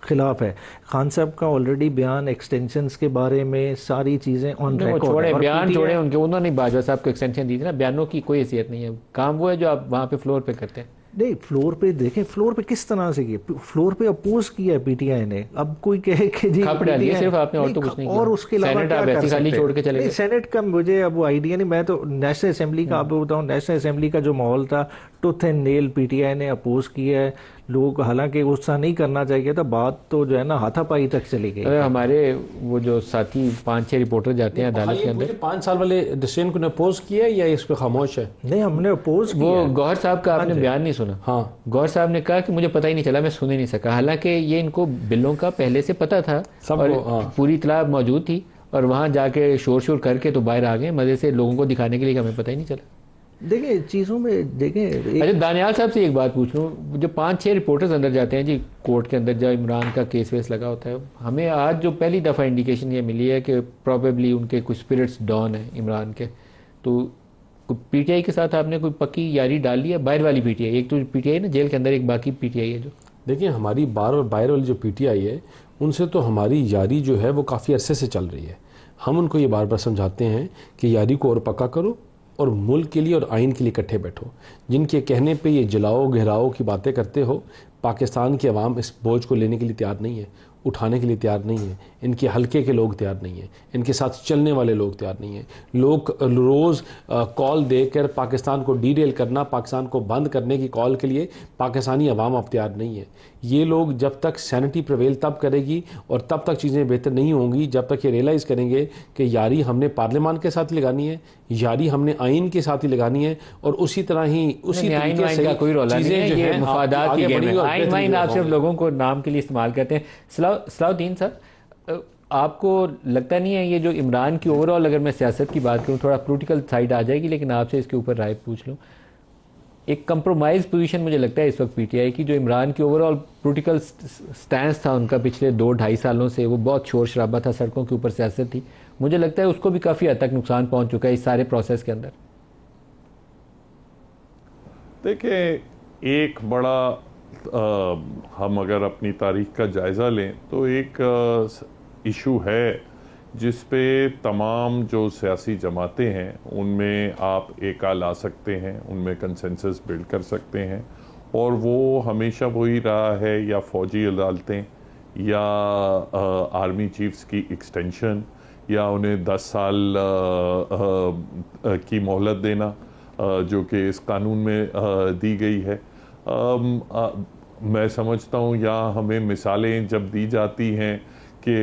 खिलाफ है। खान साहब का ऑलरेडी बयान एक्सटेंशंस के बारे में सारी चीजें ऑन रिकॉर्ड है। बयान छोड़े उनके, उन्होंने बाजवा साहब को एक्सटेंशन दी थी ना, बयानों की कोई हैसियत नहीं है। काम वो है जो आप वहाँ पे फ्लोर पे करते हैं। नहीं, फ्लोर पे देखें, फ्लोर पे किस तरह से किया, फ्लोर पे अपोज किया है पीटीआई ने। अब कोई कहे कि जी सिर्फ आपने और तो कुछ नहीं किया, और उसके अलावा क्या कर सकते हैं? छोड़ के चले गए। सेनेट का मुझे अब वो आइडिया नहीं, मैं तो नेशनल असेंबली का आपको बताऊं, नेशनल असेंबली का जो माहौल था, टूथ एंड नेल पीटीआई ने अपोज किया है। लोग हालांकि गुस्सा नहीं करना चाहिए था, बात तो जो है ना हाथापाई तक चली गई। हमारे वो जो साथी 5-6 रिपोर्टर जाते हैं अदालत के अंदर, 5 साल वाले डिसीजन को अपोज किया या इस पे खामोश है? नहीं, हमने अपोज किया। वो गौहर साहब का आपने बयान नहीं सुना? हाँ, गौहर साहब ने कहा कि मुझे पता ही नहीं चला, मैं सुन ही नहीं सका। हालांकि ये इनको बिलों का पहले से पता था, और पूरी इतला मौजूद थी, और वहां जाके शोर करके तो बाहर आ गए मजे से, लोगों को दिखाने के लिए, हमें पता ही नहीं चला। देखिए चीज़ों में देखें। अच्छा, दानियाल साहब से एक बात पूछ लूँ, जो 5-6 रिपोर्टर्स अंदर जाते हैं जी कोर्ट के अंदर, जब इमरान का केस वेस लगा होता है, हमें आज जो पहली दफ़ा इंडिकेशन ये मिली है कि प्रॉबेबली उनके कुछ स्पिरिट्स डाउन है इमरान के। तो पीटीआई के साथ आपने कोई पक्की यारी डाल ली है? बाहर वाली पीटीआई, एक तो पीटीआई ना जेल के अंदर, एक बाकी पीटीआई है जो। देखिए, हमारी बाहर वाली जो पीटीआई है, उनसे तो हमारी यारी जो है वो काफ़ी अरसे से चल रही है। हम उनको ये बार बार समझाते हैं कि यारी को और पक्का करो, और मुल्क के लिए और आइन के लिए इकट्ठे बैठो। जिनके कहने पे ये जलाओ गहराओ की बातें करते हो, पाकिस्तान की आवाम इस बोझ को लेने के लिए तैयार नहीं है। उठाने के लिए तैयार नहीं है, इनके हल्के के लोग तैयार नहीं हैं, इनके साथ चलने वाले लोग तैयार नहीं हैं। लोग रोज़ कॉल देकर पाकिस्तान को डीरेल करना, पाकिस्तान को बंद करने की कॉल के लिए पाकिस्तानी अवाम अब तैयार नहीं है। ये लोग जब तक सैनिटी प्रिवेल तब करेगी और तब तक चीज़ें बेहतर नहीं होंगी जब तक ये रियलाइज़ करेंगे कि यारी हमने पार्लियामान के साथ ही लगानी है, यारी हमने आइन के साथ ही लगानी है, और उसी तरह ही उसी तरीके से कोई रोला नहीं है, ये मुफादात की गेम है। आइन वाइन आप सिर्फ लोगों को नाम के लिए इस्तेमाल करते हैं। सलाउद्दीन साहब, आपको लगता नहीं है ये जो इमरान की ओवरऑल, अगर मैं सियासत की बात करूं, थोड़ा पॉलिटिकल साइड आ जाएगी, लेकिन आपसे इसके ऊपर राय पूछ लूं, एक कंप्रोमाइज पोजीशन मुझे लगता है इस वक्त पीटीआई की, जो इमरान की ओवरऑल पॉलिटिकल स्टैंस था उनका पिछले 2-2.5 सालों से, वो बहुत शोर शराबा था, सड़कों के ऊपर सियासत थी, मुझे लगता है उसको भी काफ़ी हद तक नुकसान पहुंच चुका है इस सारे प्रोसेस के अंदर। देखिए, एक बड़ा हम अगर अपनी तारीख का जायज़ा लें तो एक इशू है जिस पे तमाम जो सियासी जमातें हैं उनमें आप एका ला सकते हैं, उनमें कंसेंसस बिल्ड कर सकते हैं, और वो हमेशा वही रहा है, या फौजी अदालतें या आर्मी चीफ्स की एक्सटेंशन, या उन्हें 10 साल की मोहलत देना जो कि इस कानून में दी गई है। मैं समझता हूँ यहाँ हमें मिसालें जब दी जाती हैं कि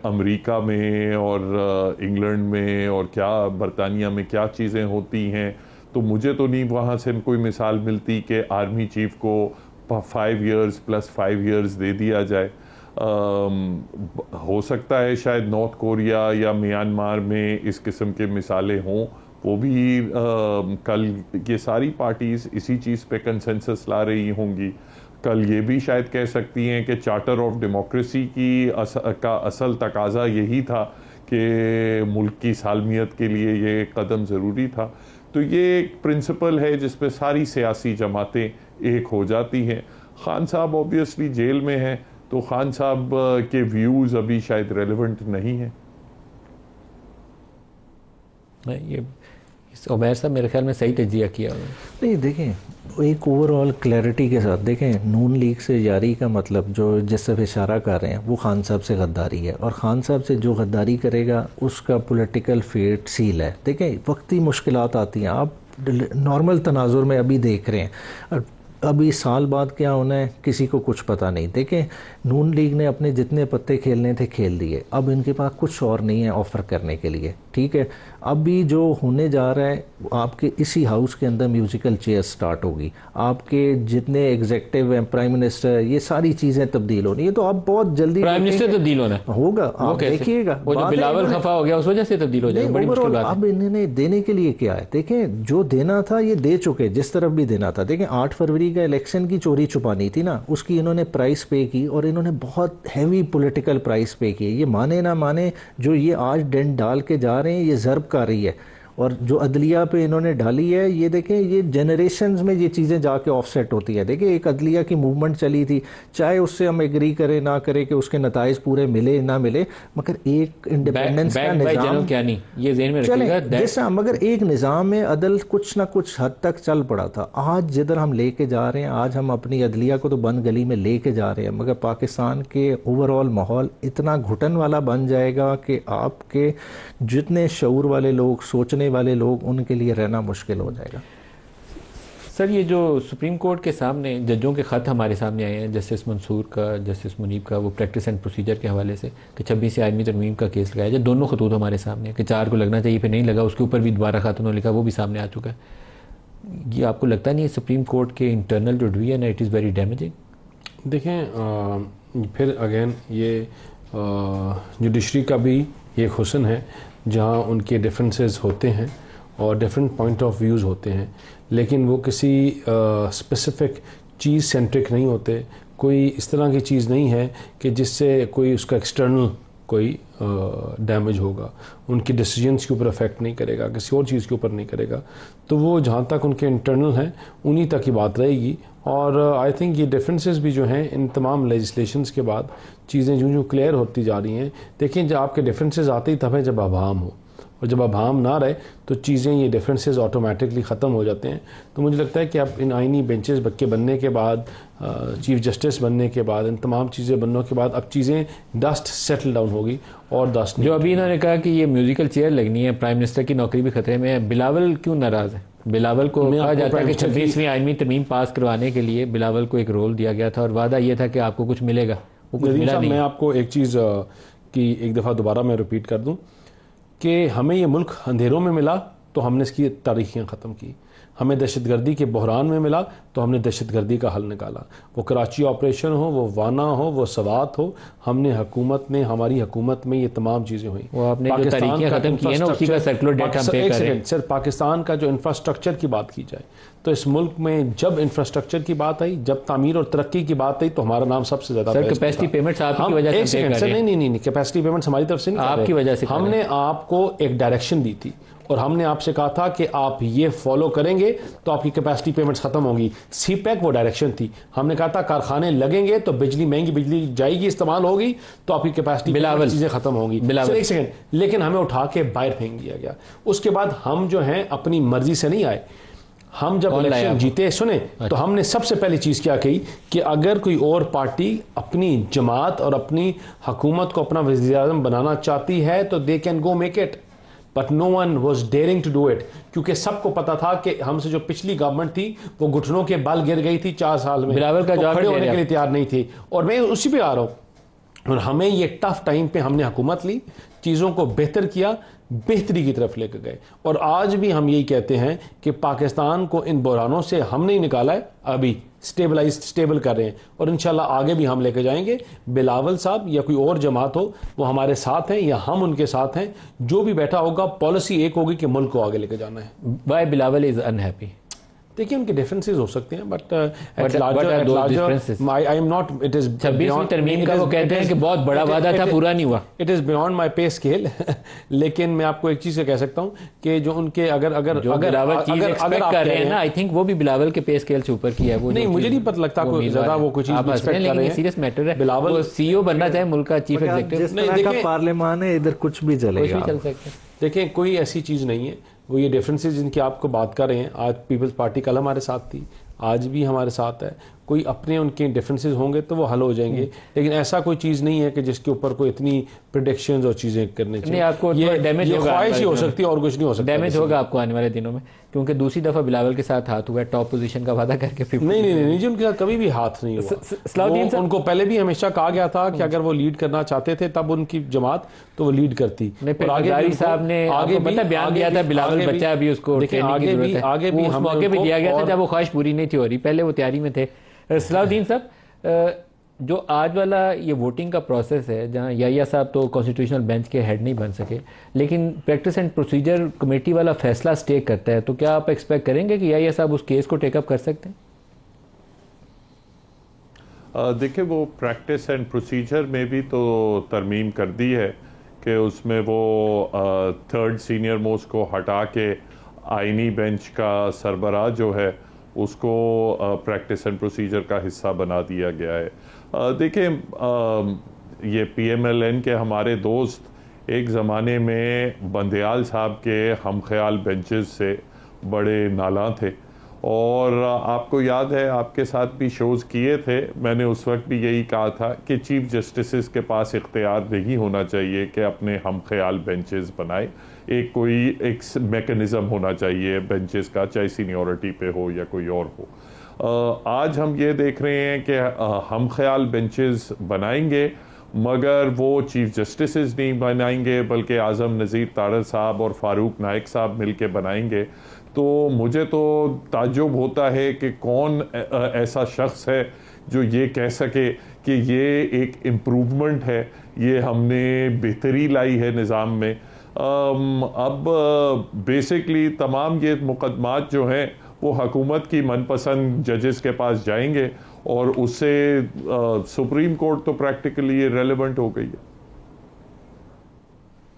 अमेरिका में और इंग्लैंड में और क्या बरतानिया में क्या चीज़ें होती हैं, तो मुझे तो नहीं वहाँ से कोई मिसाल मिलती कि आर्मी चीफ को 5 years + 5 years दे दिया जाए। हो सकता है शायद नॉर्थ कोरिया या म्यांमार में इस किस्म के मिसालें हों, वो भी कल ये सारी पार्टीज़ इसी चीज़ पे कंसेंसस ला रही होंगी। कल ये भी शायद कह सकती हैं कि चार्टर ऑफ डेमोक्रेसी का असल तकाजा यही था कि मुल्क की सालमियत के लिए ये कदम ज़रूरी था। तो ये एक प्रिंसिपल है जिस पे सारी सियासी जमातें एक हो जाती हैं। खान साहब ऑब्वियसली जेल में हैं, तो खान साहब के व्यूज़ अभी शायद रेलेवेंट नहीं हैं। ये उमैर साहब मेरे ख्याल में सही तजिया किया हुआ। नहीं, देखें एक ओवरऑल क्लैरिटी के साथ देखें, नून लीग से यारी का मतलब जो जिस तरफ इशारा कर रहे हैं वो खान साहब से गद्दारी है, और ख़ान साहब से जो गद्दारी करेगा उसका पॉलिटिकल फेट सील है। देखें वक्ती मुश्किलात आती हैं, आप नॉर्मल तनाजुर में अभी देख रहे हैं, अभी साल बाद क्या होना है किसी को कुछ पता नहीं। देखें नून लीग ने अपने जितने पत्ते खेलने थे खेल दिए, अब इनके पास कुछ और नहीं है ऑफ़र करने के लिए, ठीक है। अभी जो होने जा रहा है आपके इसी हाउस के अंदर म्यूजिकल चेयर स्टार्ट होगी, आपके जितने एग्जेक्टिव हैं, प्राइम मिनिस्टर, ये सारी चीज़ें तब्दील होनी है। तो आप बहुत जल्दी प्राइम मिनिस्टर तब्दील होना होगा, आप देखिएगा। वो जो बिलावल खफा हो गया उस वजह से तब्दील हो जाएगा, बड़ी मुश्किल बात है। अब इन्होंने देने के लिए क्या है, देखें जो देना था ये दे चुके, जिस तरफ भी देना था। देखें 8 फरवरी का इलेक्शन की चोरी छुपानी थी ना, उसकी इन्होंने प्राइस पे की, और इन्होंने बहुत हैवी पॉलिटिकल प्राइस पे की। ये माने ना माने, जो ये आज डेंट डाल के जा रहे हैं ये ज़र्ब कर रही है, और जो अदलिया पे इन्होंने डाली है, ये देखें ये जनरेशन्स में ये चीज़ें जाके ऑफसेट होती है। देखें एक अदलिया की मूवमेंट चली थी, चाहे उससे हम एग्री करें ना करें कि उसके नताइज पूरे मिले ना मिले, मगर एक इंडिपेंडेंस का निज़ाम क्या नहीं, ये ज़हन में रखिएगा, जैसा मगर एक निज़ाम में अदल कुछ ना कुछ हद तक चल पड़ा था। आज जिधर हम लेके जा रहे हैं, आज हम अपनी अदलिया को तो बंद गली में लेके जा रहे हैं, मगर पाकिस्तान के ओवरऑल माहौल इतना घुटन वाला बन जाएगा कि आपके जितने शऊर वाले लोग, सोचने वाले लोग, उनके लिए रहना मुश्किल हो जाएगा। सर ये जो सुप्रीम कोर्ट के सामने जजों के ख़त हमारे सामने आए हैं, जस्टिस मंसूर का, जस्टिस मुनीब का, वो प्रैक्टिस एंड प्रोसीजर के हवाले से कि 26 आदमी तरमीम का केस लगाया जाए, दोनों खतूत हमारे सामने है कि 4 को लगना चाहिए, फिर नहीं लगा, उसके ऊपर भी दोबारा खत उन्होंने लिखा, वो भी सामने आ चुका है। ये आपको लगता नहीं है सुप्रीम कोर्ट के इंटरनल जो डिवीजन है इट इज़ वेरी डैमेजिंग? देखें फिर अगेन ये जुडिशरी का भी एक हुस्न है जहाँ उनके डिफरेंसेस होते हैं और डिफरेंट पॉइंट ऑफ व्यूज़ होते हैं, लेकिन वो किसी स्पेसिफिक चीज़ सेंट्रिक नहीं होते। कोई इस तरह की चीज़ नहीं है कि जिससे कोई उसका एक्सटर्नल कोई डैमेज होगा, उनकी डिसीजंस के ऊपर अफेक्ट नहीं करेगा, किसी और चीज़ के ऊपर नहीं करेगा। तो वो जहाँ तक उनके इंटरनल हैं उन्हीं तक ही बात रहेगी। और आई थिंक ये डिफरेंसेस भी जो हैं इन तमाम लेजिस्लेशंस के बाद चीज़ें जो क्लियर होती जा रही हैं। देखिए जब आपके डिफरेंसेस आते ही तब है जब आवाम हो, और जब अभाम ना रहे तो चीज़ें, ये डिफरेंसेस ऑटोमेटिकली ख़त्म हो जाते हैं। तो मुझे लगता है कि अब इन आइनी बेंचेस के बनने के बाद, चीफ जस्टिस बनने के बाद, इन तमाम चीज़ें बनने के बाद अब चीज़ें डस्ट सेटल डाउन होगी और डस्ट जो अभी इन्होंने कहा कि ये म्यूजिकल चेयर लगनी है, प्राइम मिनिस्टर की नौकरी भी खतरे में है, बिलावल क्यों नाराज़ है? बिलावल को कहा जाता है कि 26वीं आइनी तरमीम पास करवाने के लिए बिलावल को एक रोल दिया गया था और वादा ये था कि आपको कुछ मिलेगा, वो कुछ मिला नहीं। मैं आपको एक चीज़ की एक दफ़ा दोबारा मैं रिपीट कर दूं कि हमें ये मुल्क अंधेरों में मिला तो हमने इसकी तारीखियाँ ख़त्म की, हमें दहशतगर्दी के बहरान में मिला तो हमने दहशतगर्दी का हल निकाला। वो कराची ऑपरेशन हो, वो वाना हो, वो सवात हो, हमने हुकूमत में, हमारी हुकूमत में ये तमाम चीज़ें हुई। वो आपने जो तारीखियाँ ख़त्म की है ना, उसी का सर्कुलर डेट हम पे कर रहे हैं। सर, पाकिस्तान का जो इंफ्रास्ट्रक्चर की बात की जाए तो इस मुल्क में जब इंफ्रास्ट्रक्चर की बात आई, जब तामीर और तरक्की की बात आई तो हमारा नाम सबसे ज़्यादा। सर, कैपेसिटी पेमेंट्स आपकी वजह से नहीं, कैपेसिटी पेमेंट्स हमारी तरफ से नहीं, आपकी वजह से। हमने आपको एक डायरेक्शन दी थी और हमने आपसे कहा था कि आप ये फॉलो करेंगे तो आपकी कैपेसिटी पेमेंट्स खत्म होंगी। सीपैक वो डायरेक्शन थी। हमने कहा था कारखाने लगेंगे तो बिजली, महंगी बिजली जाएगी, इस्तेमाल होगी तो आपकी कैपेसिटी चीजें खत्म होंगी। एक सेकंड, लेकिन हमें उठा के बाहर फेंक दिया गया। उसके बाद हम जो हैं अपनी मर्जी से नहीं आए, हम जब इलेक्शन जीते, सुने, तो हमने सबसे पहली चीज क्या कही कि अगर कोई और पार्टी अपनी जमात और अपनी हुकूमत को अपना वज़ीर-ए-आज़म बनाना चाहती है तो they can go make it, but no one was daring to do it, क्योंकि सबको पता था कि हमसे जो पिछली गवर्नमेंट थी वो घुटनों के बल गिर गई थी 4 साल में, बिलावल का जवाब खड़े होने के लिए तैयार नहीं थी। और मैं उसी पे आ रहा हूं, और हमें ये टफ टाइम पे हमने हुकूमत ली, चीज़ों को बेहतर किया, बेहतरी की तरफ लेकर गए। और आज भी हम यही कहते हैं कि पाकिस्तान को इन बहरानों से हमने ही निकाला है, अभी स्टेबल कर रहे हैं और इंशाल्लाह आगे भी हम लेकर जाएंगे। बिलावल साहब या कोई और जमात हो, वो हमारे साथ हैं या हम उनके साथ हैं, जो भी बैठा होगा पॉलिसी एक होगी कि मुल्क को आगे लेकर जाना है। Why Bilawal is unhappy? देखिए, उनके डिफरेंसेस हो सकते हैं, but I am not, it is 26वीं तरमीम का वो कहते हैं कि बहुत बड़ा वादा था, पूरा नहीं हुआ। इट इज बियॉन्ड माई पे स्केल। लेकिन मैं आपको एक चीज कह सकता हूँ कि जो उनके अगर कर रहे हैं ना, आई थिंक वो भी बिलावल के पे स्केल से ऊपर की है। वो नहीं, मुझे नहीं पता लगता कोई ज्यादा वो कुछ सीरियस मैटर है। बिलावल सीईओ बनना चाहे मुल्क का, चीफ एग्जीक्यूटिव, पार्लियामान है, इधर कुछ भी चलेगा, चल सकता है। देखें, कोई ऐसी चीज नहीं है। वो ये डिफरेंसेस जिनकी आपको बात कर रहे हैं, आज पीपल्स पार्टी कल हमारे साथ थी, आज भी हमारे साथ है। कोई अपने उनके डिफरेंसेस होंगे तो वो हल हो जाएंगे, लेकिन ऐसा कोई चीज़ नहीं है कि जिसके ऊपर कोई इतनी प्रेडिक्शंस और चीज़ें करने चाहिए। आपको ये डैमेज होगा, ख्वाहिश ही हो सकती है और कुछ नहीं हो सकता। डैमेज होगा आपको आने वाले दिनों में, क्योंकि दूसरी दफा बिलावल के साथ हाथ हुआ, टॉप पोजीशन का वादा करके फिर नहीं जी, उनके साथ कभी भी हाथ नहीं हुआ। उनको पहले भी हमेशा कहा गया था कि अगर वो लीड करना चाहते थे तब उनकी जमात तो वो लीड करती। आगे साहब ने आगे बयान दिया था, बिलावल बच्चा अभी उसको आगे भी मौके भी दिया गया था जब वो ख्वाहिश पूरी नहीं थी हो रही, पहले वो तैयारी में थे। सलाउद्दीन साहब, जो आज वाला ये वोटिंग का प्रोसेस है, जहां याहिया साहब तो कॉन्स्टिट्यूशनल बेंच के हेड नहीं बन सके, लेकिन प्रैक्टिस एंड प्रोसीजर कमेटी वाला फैसला स्टे करता है, तो क्या आप एक्सपेक्ट करेंगे कि याहिया साहब उस केस को टेकअप कर सकते हैं? देखिए, वो प्रैक्टिस एंड प्रोसीजर में भी तो तरमीम कर दी है कि उसमें वो 3rd सीनियर मोस्ट को हटा के आइनी बेंच का सरबराह जो है उसको प्रैक्टिस एंड प्रोसीजर का हिस्सा बना दिया गया है। देखिए, ये PMLN के हमारे दोस्त एक ज़माने में बंदयाल साहब के हमख्याल बेंचेस से बड़े नाला थे, और आपको याद है आपके साथ भी शोज़ किए थे, मैंने उस वक्त भी यही कहा था कि चीफ जस्टिस के पास इख्तियार नहीं होना चाहिए कि अपने हमख्याल बेंचेस बनाए। एक मैकेनिज़्म होना चाहिए बेंचेस का, चाहे सीनियरिटी पे हो या कोई और हो। आज हम ये देख रहे हैं कि हमख्याल बेंचेस बनाएंगे, मगर वो चीफ जस्टिस नहीं बनाएंगे, बल्कि आज़म नज़ीर तारड़ साहब और फ़ारूक नाइक साहब मिल के बनाएंगे। तो मुझे तो ताज्जुब होता है कि कौन ऐसा शख्स है जो ये कह सके कि ये एक इम्प्रूवमेंट है, ये हमने बेहतरी लाई है निज़ाम में। अब बेसिकली तमाम ये मुकदमात जो हैं वो हुकूमत की मनपसंद जजेस के पास जाएंगे, और उससे सुप्रीम कोर्ट तो प्रैक्टिकली रेलेवेंट हो गई है।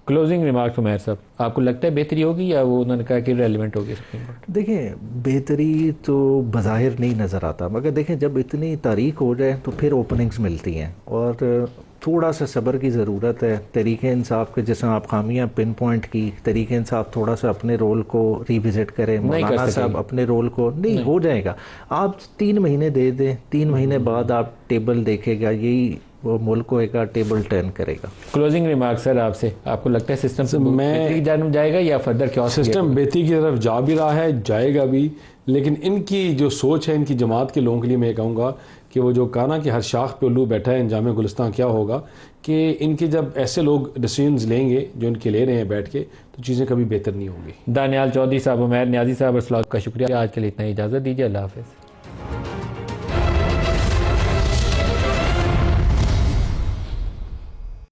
क्लोजिंग रिमार्क्स उमैर साहब, आपको लगता है बेहतरी होगी या वो उन्होंने कहा कि रेलेवेंट होगी सुप्रीम कोर्ट? देखिए, बेहतरी तो बज़ाहिर नहीं नज़र आता, मगर देखें जब इतनी तारीख हो जाए तो फिर ओपनिंग्स मिलती हैं, और थोड़ा सा सब्र की ज़रूरत है। तरीके इंसाफ के जैसा आप खामियां पिन पॉइंट की, तरीके इंसाफ थोड़ा सा अपने रोल को रिविजिट करें, मौलाना साहब अपने रोल को नहीं हो जाएगा। आप 3 महीने दे दें, 3 महीने बाद आप टेबल देखेगा, यही वो मुल्क को एक टेबल टर्न करेगा। क्लोजिंग रिमार्क सर आपसे, आपको लगता है सिस्टम बेहतरी की जानब जाएगा या फर्दर क्या? सिस्टम बेहतरी की तरफ जा भी रहा है, जाएगा भी, लेकिन इनकी जो सोच है, इनकी जमात के लोगों के लिए मैं कहूँगा कि वो जो कहा ना कि हर शाख पे उल्लू बैठा है, इंजाम गुलिस्तान क्या होगा, कि इनके जब ऐसे लोग डिसीजंस लेंगे जो इनके ले रहे हैं बैठ के, तो चीज़ें कभी बेहतर नहीं होंगी। दानियाल चौधरी साहब, उमैर न्याजी साहब और सलाह का शुक्रिया। आज के लिए इतना इजाज़त दीजिए। अल्लाह हाफ़िज़।